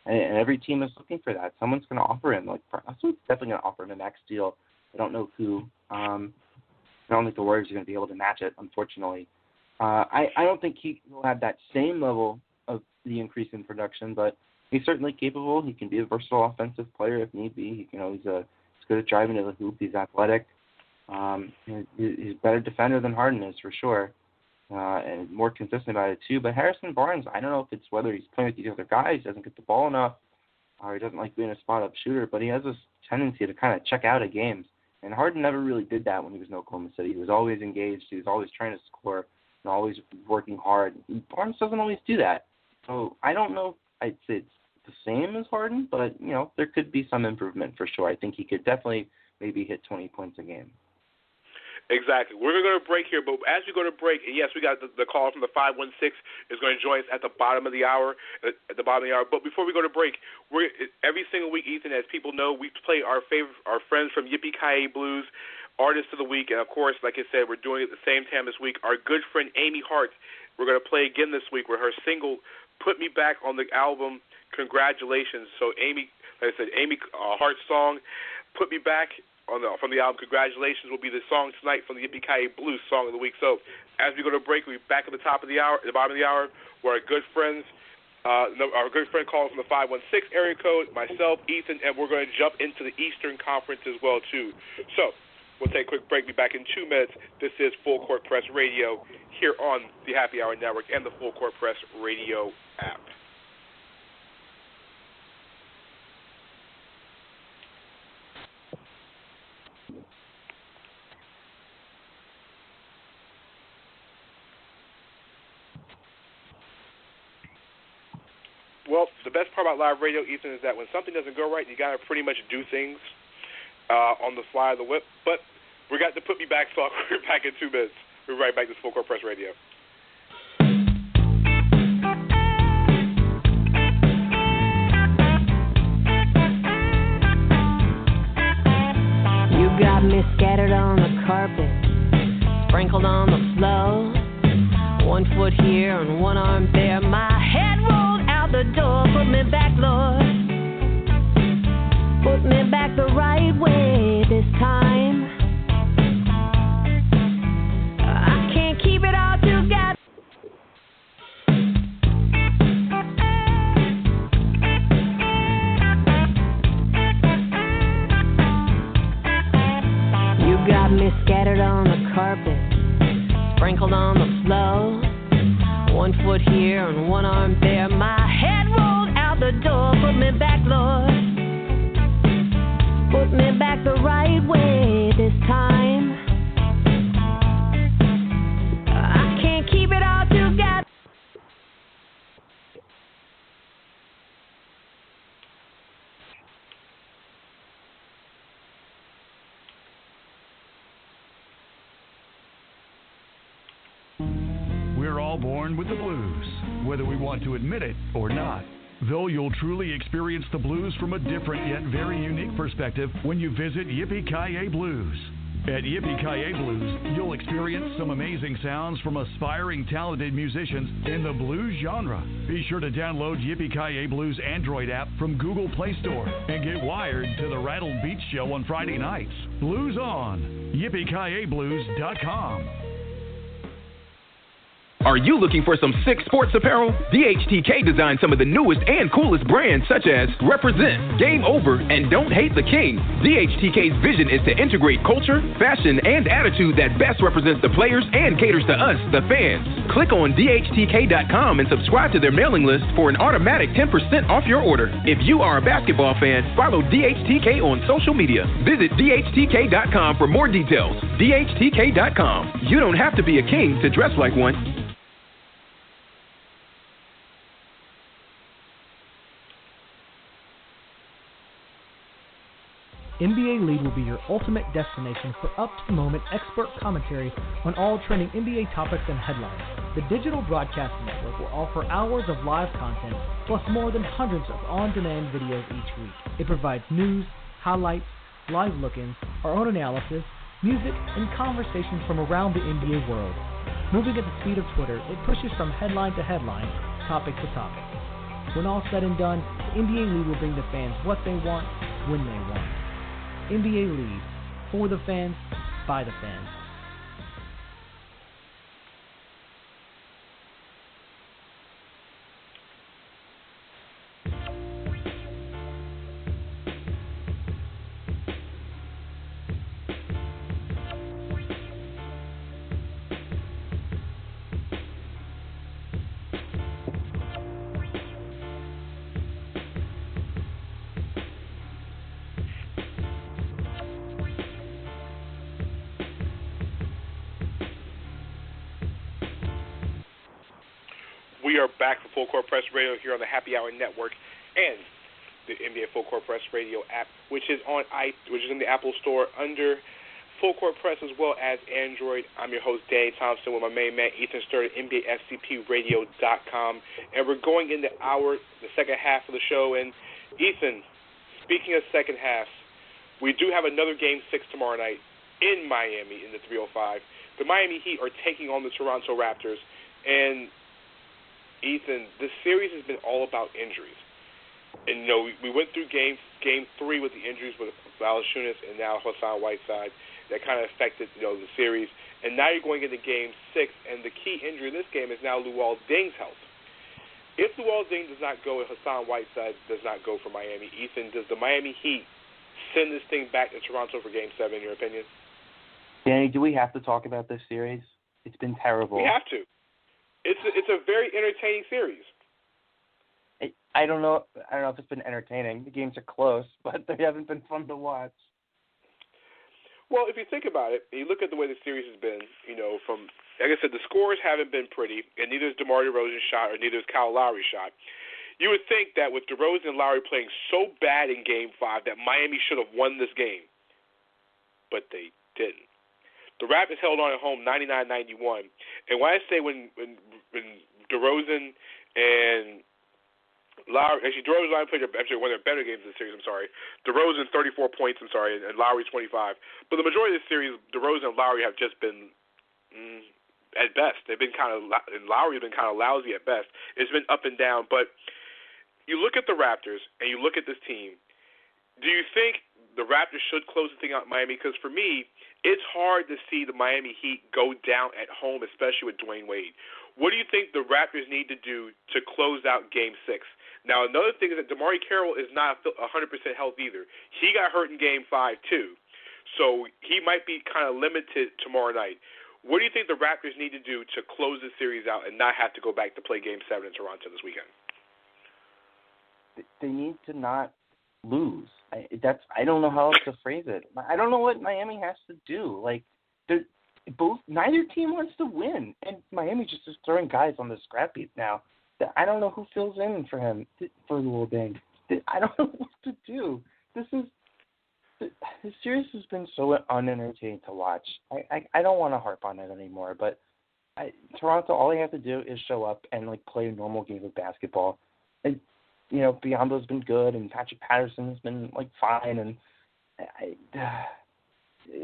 And every team is looking for that. Someone's going to offer him. Someone's definitely going to offer him a max deal. I don't know who. I don't think the Warriors are going to be able to match it, unfortunately. I don't think he will have that same level of the increase in production, but he's certainly capable. He can be a versatile offensive player if need be. He's good at driving to the hoop. He's athletic. He's a better defender than Harden is, for sure, and more consistent about it, too. But Harrison Barnes, I don't know if it's whether he's playing with these other guys, doesn't get the ball enough, or he doesn't like being a spot-up shooter, but he has this tendency to kind of check out of games. And Harden never really did that when he was in Oklahoma City. He was always engaged. He was always trying to score and always working hard. Barnes doesn't always do that. So I don't know if I'd say it's the same as Harden, but, there could be some improvement for sure. I think he could definitely maybe hit 20 points a game. Exactly. We're going to go to break here, but as we go to break, yes, we got the call from the 516 is going to join us at the bottom of the hour. But before we go to break, every single week, Ethan, as people know, we play our friends from Yippee-Ki-Yay Blues, Artist of the Week, and of course, like I said, we're doing it at the same time this week. Our good friend Amy Hart, we're going to play again this week with her single "Put Me Back" on the album Congratulations. So Amy, like I said, Amy Hart's song "Put Me Back" from the album Congratulations will be the song tonight from the Yippee-Ki-Yay Blues Song of the Week. So as we go to break, we'll be back at the top of the hour, at the bottom of the hour, where our good friend calling from the 516 area code, myself, Ethan, and we're going to jump into the Eastern Conference as well, too. So we'll take a quick break. Be back in 2 minutes. This is Full Court Press Radio here on the Happy Hour Network and the Full Court Press Radio app. Well, the best part about live radio, Ethan, is that when something doesn't go right, you got to pretty much do things on the fly of the whip. But we got to Put Me Back song. We're back in 2 minutes. We're right back to Full Court Press Radio. You got me scattered on the carpet, sprinkled on the floor. 1 foot here and 1 arm there. My head rolled out the door. Put me back, Lord. Put me back the right way this time. I can't keep it all together. You got me scattered on the carpet, sprinkled on the floor. 1 foot here and 1 arm there. My head rolled out the door. Put me back, Lord. Put me back the right way this time. I can't keep it all together. We're all born with the blues, whether we want to admit it or not. Though you'll truly experience the blues from a different yet very unique perspective when you visit Yippee-Ki-Yay Blues. At Yippee-Ki-Yay Blues, you'll experience some amazing sounds from aspiring, talented musicians in the blues genre. Be sure to download Yippee-Ki-Yay Blues Android app from Google Play Store and get wired to the Rattled Beach Show on Friday nights. Blues on YippieKiYayBlues.com. Are you looking for some sick sports apparel? DHTK designed some of the newest and coolest brands such as Represent, Game Over, and Don't Hate the King. DHTK's vision is to integrate culture, fashion, and attitude that best represents the players and caters to us, the fans. Click on DHTK.com and subscribe to their mailing list for an automatic 10% off your order. If you are a basketball fan, follow DHTK on social media. Visit DHTK.com for more details. DHTK.com. You don't have to be a king to dress like one. NBA Lead will be your ultimate destination for up-to-the-moment expert commentary on all trending NBA topics and headlines. The digital broadcast network will offer hours of live content, plus more than hundreds of on-demand videos each week. It provides news, highlights, live look-ins, our own analysis, music, and conversations from around the NBA world. Moving at the speed of Twitter, it pushes from headline to headline, topic to topic. When all said and done, the NBA League will bring the fans what they want, when they want. NBA League, for the fans, by the fans. We are back for Full Court Press Radio here on the Happy Hour Network and the NBA Full Court Press Radio app, which is in the Apple Store under Full Court Press as well as Android. I'm your host, Danny Thompson, with my main man, Ethan Sturt, NBAFCPRadio.com. And we're going into the second half of the show. And, Ethan, speaking of second halves, we do have another Game 6 tomorrow night in Miami in the 305. The Miami Heat are taking on the Toronto Raptors. And Ethan, this series has been all about injuries. And, we went through game 3 with the injuries with Valanciunas and now Hassan Whiteside. That kind of affected, the series. And now you're going into Game 6, and the key injury in this game is now Luol Deng's health. If Luol Deng does not go and Hassan Whiteside does not go for Miami, Ethan, does the Miami Heat send this thing back to Toronto for Game 7, in your opinion? Danny, do we have to talk about this series? It's been terrible. We have to. It's a very entertaining series. I don't know if it's been entertaining. The games are close, but they haven't been fun to watch. Well, if you think about it, and you look at the way the series has been, from, like I said, the scores haven't been pretty, and neither is DeMar DeRozan's shot or neither is Kyle Lowry's shot. You would think that with DeRozan and Lowry playing so bad in Game 5 that Miami should have won this game, but they didn't. The Raptors held on at home 99-91. And when I say when DeRozan and Lowry, actually DeRozan played one of their better games in the series, DeRozan 34 points, and Lowry 25. But the majority of the series, DeRozan and Lowry have just been, at best, and Lowry has been kind of lousy at best. It's been up and down. But you look at the Raptors and you look at this team, do you think the Raptors should close the thing out in Miami? Because for me, it's hard to see the Miami Heat go down at home, especially with Dwayne Wade. What do you think the Raptors need to do to close out Game 6? Now, another thing is that DeMar Carroll is not 100% healthy either. He got hurt in Game 5, too. So he might be kind of limited tomorrow night. What do you think the Raptors need to do to close the series out and not have to go back to play Game 7 in Toronto this weekend? They need to not lose. I don't know how else to phrase it. I don't know what Miami has to do. Neither team wants to win, and Miami just is throwing guys on the scrap heap now. I don't know who fills in for him for Luol Deng. I don't know what to do. This series has been so unentertaining to watch. I don't want to harp on it anymore, but Toronto, all they have to do is show up and play a normal game of basketball. And, Biyombo's been good, and Patrick Patterson's been fine, and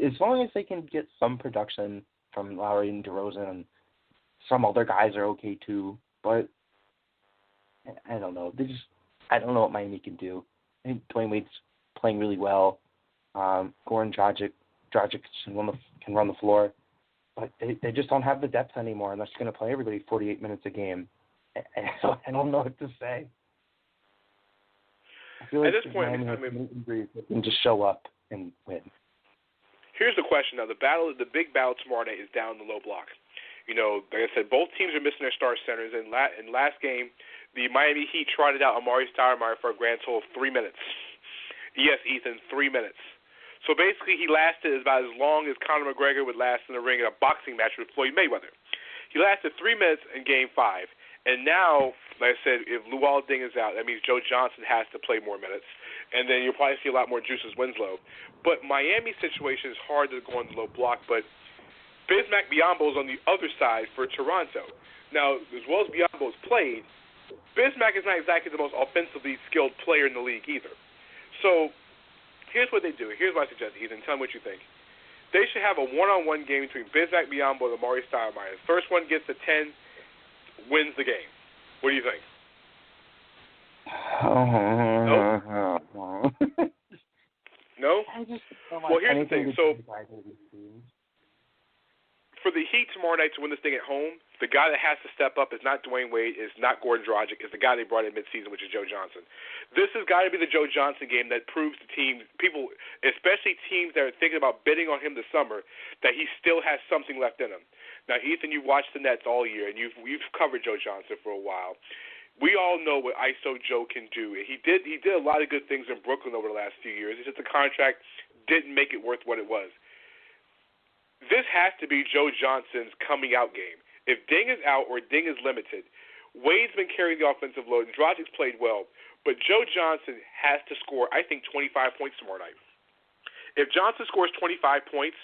as long as they can get some production from Lowry and DeRozan, and some other guys are okay too. But I don't know. I don't know what Miami can do. I think Dwayne Wade's playing really well. Goran Dragic can run the floor, but they just don't have the depth anymore, and they're just going to play everybody 48 minutes a game. I don't know what to say. I feel at like this point, they can just show up and win. Here's the question now: the big battle tomorrow night is down the low block. Like I said, both teams are missing their star centers. And last game, the Miami Heat trotted out Amari Stoudemire for a grand total of 3 minutes. Yes, Ethan, 3 minutes. So basically, he lasted about as long as Conor McGregor would last in the ring in a boxing match with Floyd Mayweather. He lasted 3 minutes in Game 5. And now, like I said, if Luol Deng is out, that means Joe Johnson has to play more minutes. And then you'll probably see a lot more Juices Winslow. But Miami's situation is hard to go on the low block. But Bismack Biyombo is on the other side for Toronto. Now, as well as Biyombo's played, Bismack is not exactly the most offensively skilled player in the league either. So here's what they do. Here's what I suggest, Ethan. Tell me what you think. They should have a one-on-one game between Bismack Biyombo and Amari Stoudemire. The first one gets to 10, wins the game. What do you think? No? I just well, here's the thing. So, for the Heat tomorrow night to win this thing at home, the guy that has to step up is not Dwayne Wade, is not Goran Dragic, is the guy they brought in midseason, which is Joe Johnson. This has got to be the Joe Johnson game that proves to teams, people, especially teams that are thinking about bidding on him this summer, that he still has something left in him. Now, Ethan, you've watched the Nets all year, and you've covered Joe Johnson for a while. We all know what ISO Joe can do. He did a lot of good things in Brooklyn over the last few years. It's just the contract didn't make it worth what it was. This has to be Joe Johnson's coming out game. If Ding is out or Ding is limited, Wade's been carrying the offensive load, and Dragic's played well, but Joe Johnson has to score, I think, 25 points tomorrow night. If Johnson scores 25 points,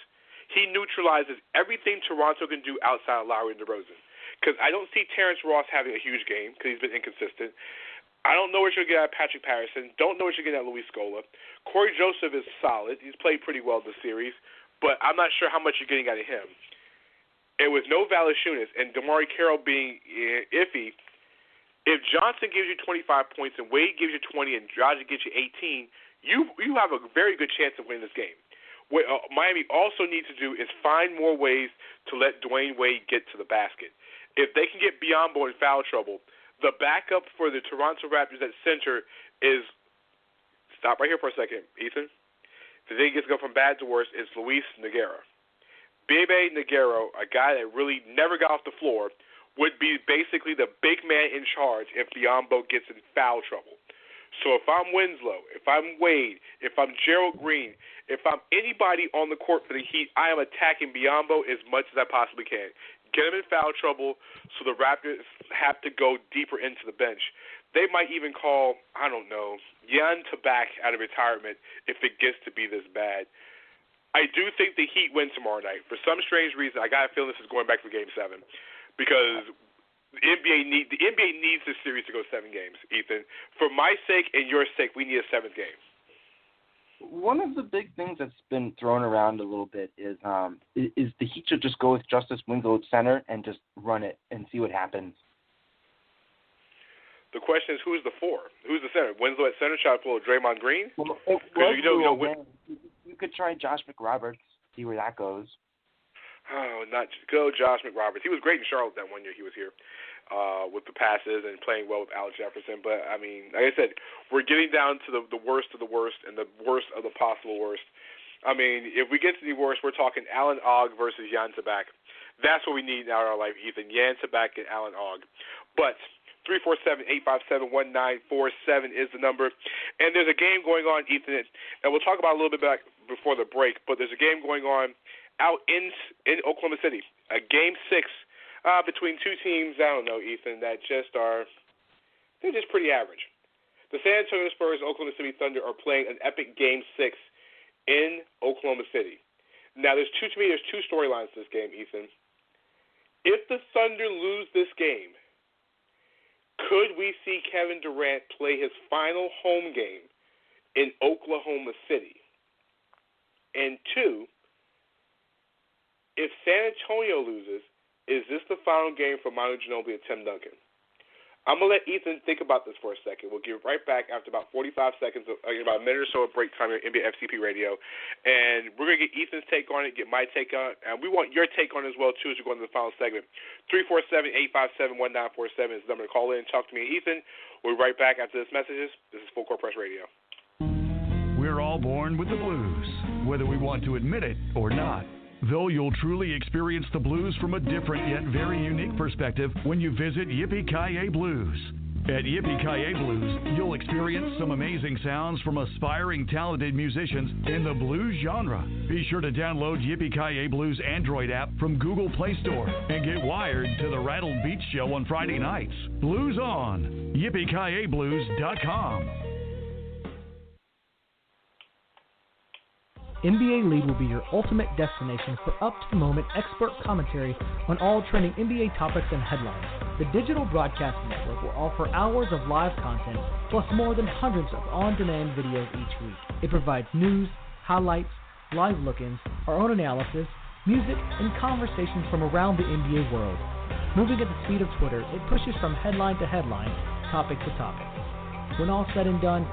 he neutralizes everything Toronto can do outside of Lowry and DeRozan. Because I don't see Terrence Ross having a huge game because he's been inconsistent. I don't know what you're going to get out of Patrick Patterson. Don't know what you're going to get out of Luis Scola. Corey Joseph is solid. He's played pretty well this series, but I'm not sure how much you're getting out of him. And with no Valanciunas and DeMarre Carroll being iffy, if Johnson gives you 25 points and Wade gives you 20 and Dragic gives you 18, you have a very good chance of winning this game. What Miami also needs to do is find more ways to let Dwayne Wade get to the basket. If they can get Biyombo in foul trouble, the backup for the Toronto Raptors at center is – stop right here for a second, Ethan. The thing gets to go from bad to worse is Luis Nogueira. Bebe Nogueira, a guy that really never got off the floor, would be basically the big man in charge if Biyombo gets in foul trouble. So if I'm Winslow, if I'm Wade, if I'm Gerald Green, if I'm anybody on the court for the Heat, I am attacking Biyombo as much as I possibly can. Get him in foul trouble so the Raptors have to go deeper into the bench. They might even call, I don't know, Jan Tabak out of retirement if it gets to be this bad. I do think the Heat win tomorrow night. For some strange reason, I got a feeling this is going back to Game 7 because the NBA needs this series to go 7 games, Ethan. For my sake and your sake, we need a 7th game. One of the big things that's been thrown around a little bit is the Heat should just go with Justice Winslow at center and just run it and see what happens. The question is, who's the 4? Who's the center? Winslow at center, try to pull Draymond Green? Well, you could try Josh McRoberts, see where that goes. Oh, not go Josh McRoberts. He was great in Charlotte that one year he was here with the passes and playing well with Al Jefferson. But, I mean, like I said, we're getting down to the worst of the worst and the worst of the possible worst. I mean, if we get to the worst, we're talking Alan Ogg versus Jan Tabak. That's what we need now in our life, Ethan. Jan Tabak and Alan Ogg. But 347-857-1947 is the number. And there's a game going on, Ethan, and we'll talk about it a little bit back before the break, but there's a game going on out in Oklahoma City, a Game 6 between two teams, I don't know, Ethan, that they're just pretty average. The San Antonio Spurs and Oklahoma City Thunder are playing an epic Game 6 in Oklahoma City. Now, there's two storylines to this game, Ethan. If the Thunder lose this game, could we see Kevin Durant play his final home game in Oklahoma City? And 2, if San Antonio loses, is this the final game for Manu Ginobili and Tim Duncan? I'm going to let Ethan think about this for a second. We'll get right back after about 45 seconds, about a minute or so of break time on NBA FCP Radio. And we're going to get Ethan's take on it, get my take on it, and we want your take on it as well, too, as we go into the final segment. 347-857-1947 is the number to call in. Talk to me, Ethan. We'll be right back after this messages. This is Full Court Press Radio. We're all born with the blues, whether we want to admit it or not. Though you'll truly experience the blues from a different yet very unique perspective when you visit Yippee-Ki-Yay Blues. At Yippee-Ki-Yay Blues, you'll experience some amazing sounds from aspiring talented musicians in the blues genre. Be sure to download Yippee-Ki-Yay Blues Android app from Google Play Store and get wired to the Rattled Beach Show on Friday nights. Blues on YippieKiABlues.com. NBA Lead will be your ultimate destination for up-to-the-moment expert commentary on all trending NBA topics and headlines. The digital broadcast network will offer hours of live content, plus more than hundreds of on-demand videos each week. It provides news, highlights, live look-ins, our own analysis, music, and conversations from around the NBA world. Moving at the speed of Twitter, it pushes from headline to headline, topic to topic. When all said and done,